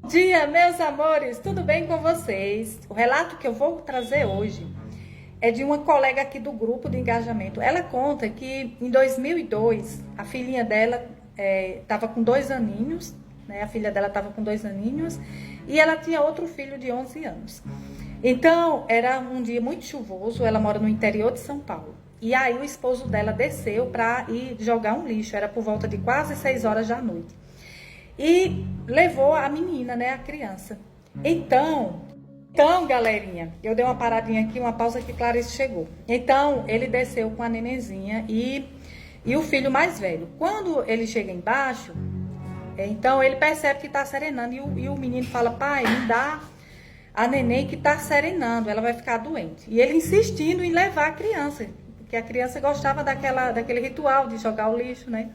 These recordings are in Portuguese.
Bom dia, meus amores, tudo bem com vocês? O relato que eu vou trazer hoje é de uma colega aqui do grupo de engajamento. Ela conta que em 2002 a filhinha dela estava com 2 aninhos, né? A filha dela estava com 2 aninhos e ela tinha outro filho de 11 anos. Então era um dia muito chuvoso. Ela mora no interior de São Paulo. E aí o esposo dela desceu para ir jogar um lixo. Era por volta de quase 6 horas da noite. E levou a menina, né, a criança. Então, galerinha, eu dei uma paradinha aqui, uma pausa que Clarice chegou. Então, ele desceu com a nenenzinha e o filho mais velho. Quando ele chega embaixo, então ele percebe que está serenando e o menino fala: pai, me dá a neném que está serenando, ela vai ficar doente. E ele insistindo em levar a criança, porque a criança gostava daquele ritual de jogar o lixo, né?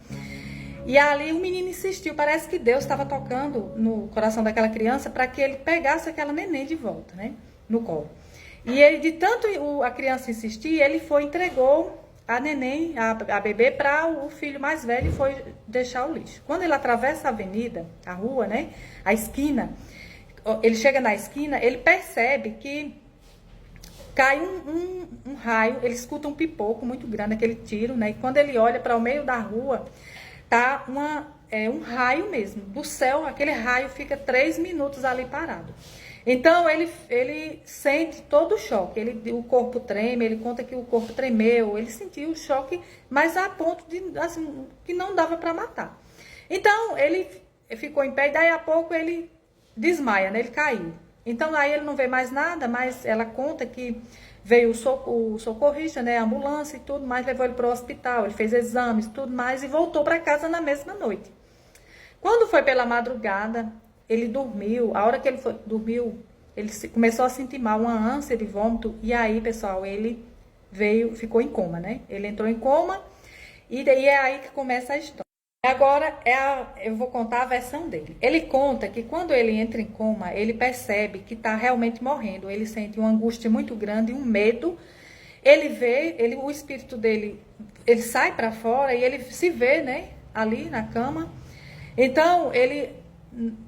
E ali o menino insistiu, parece que Deus estava tocando no coração daquela criança para que ele pegasse aquela neném de volta, né, no colo. E ele, de tanto a criança insistir, ele foi, entregou a neném, a bebê, para o filho mais velho e foi deixar o lixo. Quando ele atravessa a avenida, a rua, né, a esquina, ele chega na esquina, ele percebe que cai um raio, ele escuta um pipoco muito grande, aquele tiro, né, e quando ele olha para o meio da rua, tá um raio mesmo, do céu, aquele raio fica 3 minutos ali parado. Então, ele sente todo o choque, o corpo treme, ele conta que o corpo tremeu, ele sentiu o choque, mas a ponto de, assim, que não dava para matar. Então, ele ficou em pé e daí a pouco ele desmaia, né? Ele caiu. Então, aí ele não vê mais nada, mas ela conta que veio o socorrista, né, a ambulância e tudo mais, levou ele para o hospital, ele fez exames, tudo mais, e voltou para casa na mesma noite. Quando foi pela madrugada, ele dormiu, a hora que ele dormiu, ele começou a sentir mal, uma ânsia de vômito, e aí, pessoal, ele ficou em coma, né? Ele entrou em coma, e daí é aí que começa a história. Agora eu vou contar a versão dele. Ele conta que quando ele entra em coma, ele percebe que está realmente morrendo. Ele sente uma angústia muito grande, um medo. O espírito dele, ele sai para fora e ele se vê, né, ali na cama. Então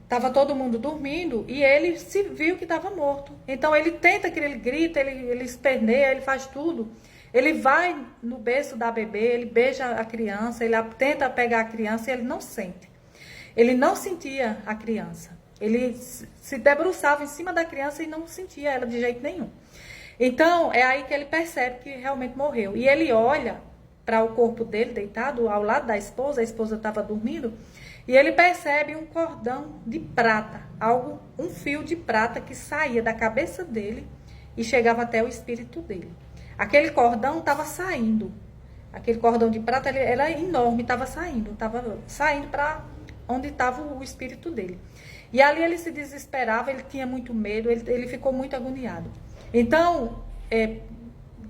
estava todo mundo dormindo e ele se viu que estava morto. Então ele tenta, que ele grita, ele esperneia, ele faz tudo. Ele vai no berço da bebê, ele beija a criança, ele tenta pegar a criança e ele não sente. Ele não sentia a criança. Ele se debruçava em cima da criança e não sentia ela de jeito nenhum. Então, é aí que ele percebe que realmente morreu. E ele olha para o corpo dele deitado ao lado da esposa, a esposa estava dormindo, e ele percebe um cordão de prata, um fio de prata que saía da cabeça dele e chegava até o espírito dele. Aquele cordão estava saindo. Aquele cordão de prata ele era enorme, estava saindo para onde estava o espírito dele. E ali ele se desesperava, ele tinha muito medo, ele ficou muito agoniado. Então,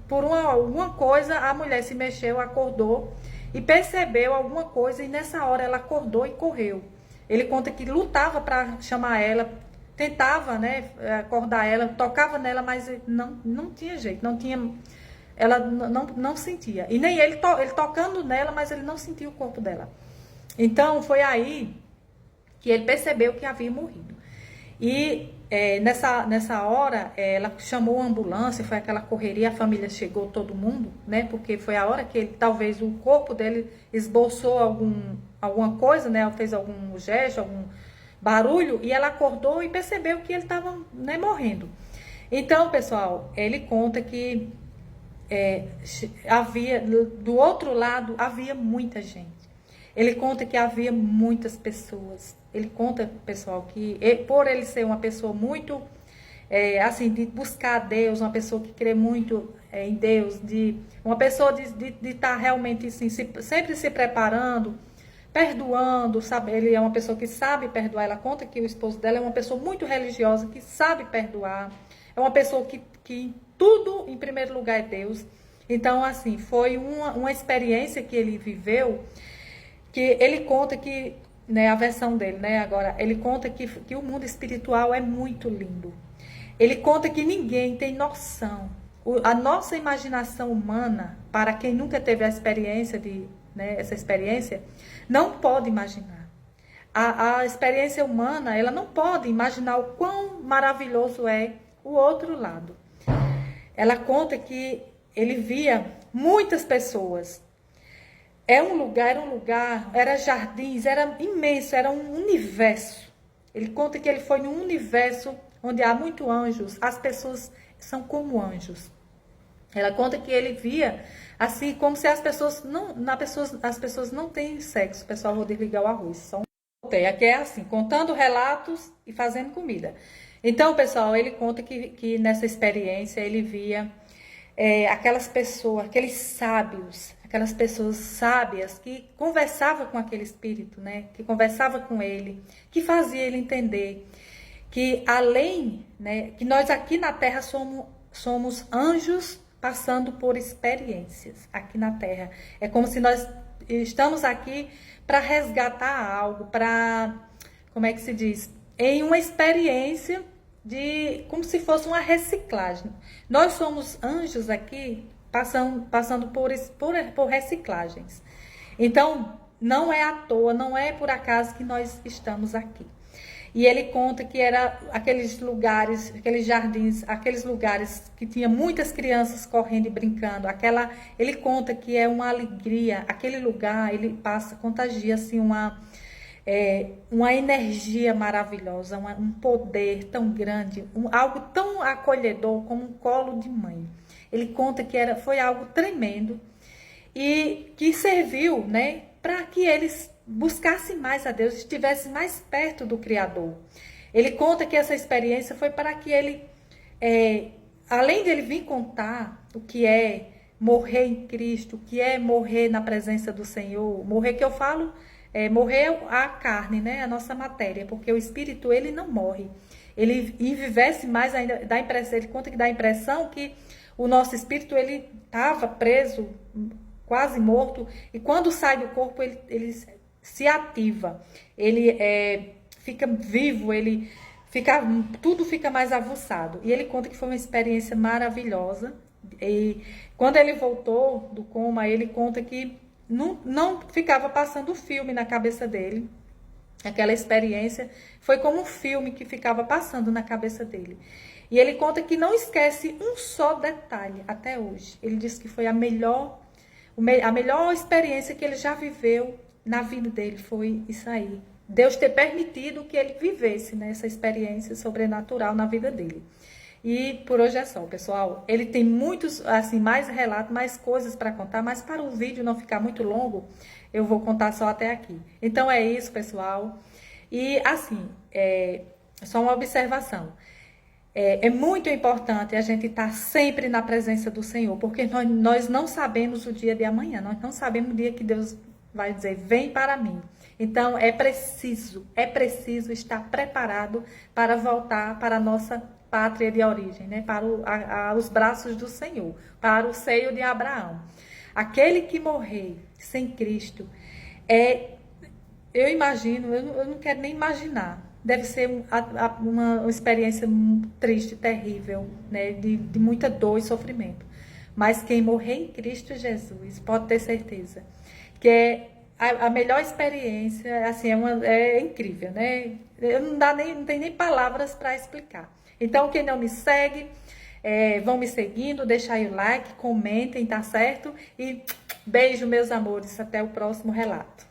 por alguma coisa, a mulher se mexeu, acordou e percebeu alguma coisa, e nessa hora ela acordou e correu. Ele conta que lutava para chamar ela, tentava, né, acordar ela, tocava nela, mas não tinha jeito, ela não sentia. E nem ele tocando nela, mas ele não sentia o corpo dela. Então foi aí que ele percebeu que havia morrido. E nessa hora, ela chamou a ambulância, foi aquela correria, a família chegou, todo mundo, né? Porque foi a hora que talvez o corpo dele esboçou alguma coisa, né? Fez algum gesto, algum barulho, e ela acordou e percebeu que ele estava, né, morrendo. Então, pessoal, ele conta que do outro lado, havia muita gente. Ele conta que havia muitas pessoas. Ele conta, pessoal, que por ele ser uma pessoa muito, assim, de buscar a Deus, uma pessoa que crê muito em Deus, uma pessoa de estar realmente, assim, sempre se preparando, perdoando, sabe? Ele é uma pessoa que sabe perdoar. Ela conta que o esposo dela é uma pessoa muito religiosa, que sabe perdoar. É uma pessoa que tudo, em primeiro lugar, é Deus. Então, assim, foi uma experiência que ele viveu, que ele conta que, né, a versão dele, né, agora, ele conta que o mundo espiritual é muito lindo. Ele conta que ninguém tem noção. A nossa imaginação humana, para quem nunca teve a experiência essa experiência, não pode imaginar. a experiência humana, ela não pode imaginar o quão maravilhoso é o outro lado. Ela conta que ele via muitas pessoas. Era um lugar, era jardins, era imenso, era um universo. Ele conta que ele foi num universo onde há muitos anjos, as pessoas são como anjos. Ela conta que ele via assim, como se as pessoas não têm sexo. Pessoal, vou desligar o arroz. Só aqui é assim, contando relatos e fazendo comida. Então, pessoal, ele conta que nessa experiência ele via aquelas pessoas, aqueles sábios, aquelas pessoas sábias que conversavam com aquele espírito, né? Que conversava com ele, que fazia ele entender que além, né, que nós aqui na Terra somos anjos passando por experiências aqui na Terra. É como se nós estamos aqui para resgatar algo, para, como é que se diz? Em uma experiência como se fosse uma reciclagem. Nós somos anjos aqui passando por reciclagens. Então, não é à toa, não é por acaso que nós estamos aqui. E ele conta que era aqueles lugares, aqueles jardins, aqueles lugares que tinha muitas crianças correndo e brincando. Ele conta que é uma alegria, aquele lugar, ele contagia assim uma energia maravilhosa, um poder tão grande, algo tão acolhedor como um colo de mãe. Ele conta que foi algo tremendo e que serviu, né, para que eles buscassem mais a Deus, estivessem mais perto do Criador. Ele conta que essa experiência foi para que ele, além de ele vir contar o que é morrer em Cristo, o que é morrer na presença do Senhor, morrer que eu falo, morrer a carne, né, a nossa matéria, porque o Espírito, ele não morre. Ele envivece mais ainda, ele conta que dá a impressão que o nosso Espírito, ele estava preso, quase morto, e quando sai do corpo, ele se ativa, ele fica vivo, tudo fica mais aguçado. E ele conta que foi uma experiência maravilhosa. E quando ele voltou do coma, ele conta que não ficava passando o filme na cabeça dele. Aquela experiência foi como um filme que ficava passando na cabeça dele. E ele conta que não esquece um só detalhe até hoje. Ele disse que foi a melhor experiência que ele já viveu na vida dele, foi isso aí. Deus ter permitido que ele vivesse, né, essa experiência sobrenatural na vida dele. E por hoje é só, pessoal. Ele tem muitos, assim, mais relatos, mais coisas para contar, mas para o vídeo não ficar muito longo, eu vou contar só até aqui. Então é isso, pessoal. E assim, só uma observação. É muito importante a gente estar sempre na presença do Senhor, porque nós não sabemos o dia de amanhã, nós não sabemos o dia que Deus vai dizer, vem para mim. Então, é preciso estar preparado para voltar para a nossa pátria de origem, né? Para os braços do Senhor, para o seio de Abraão. Aquele que morrer sem Cristo, eu imagino, eu não quero nem imaginar, deve ser uma experiência triste, terrível, né? De muita dor e sofrimento. Mas quem morrer em Cristo Jesus, pode ter certeza que é a melhor experiência, assim, é incrível, né? Não tem nem palavras para explicar. Então, quem não me segue, vão me seguindo, deixa aí o like, comentem, tá certo? E beijo, meus amores, até o próximo relato.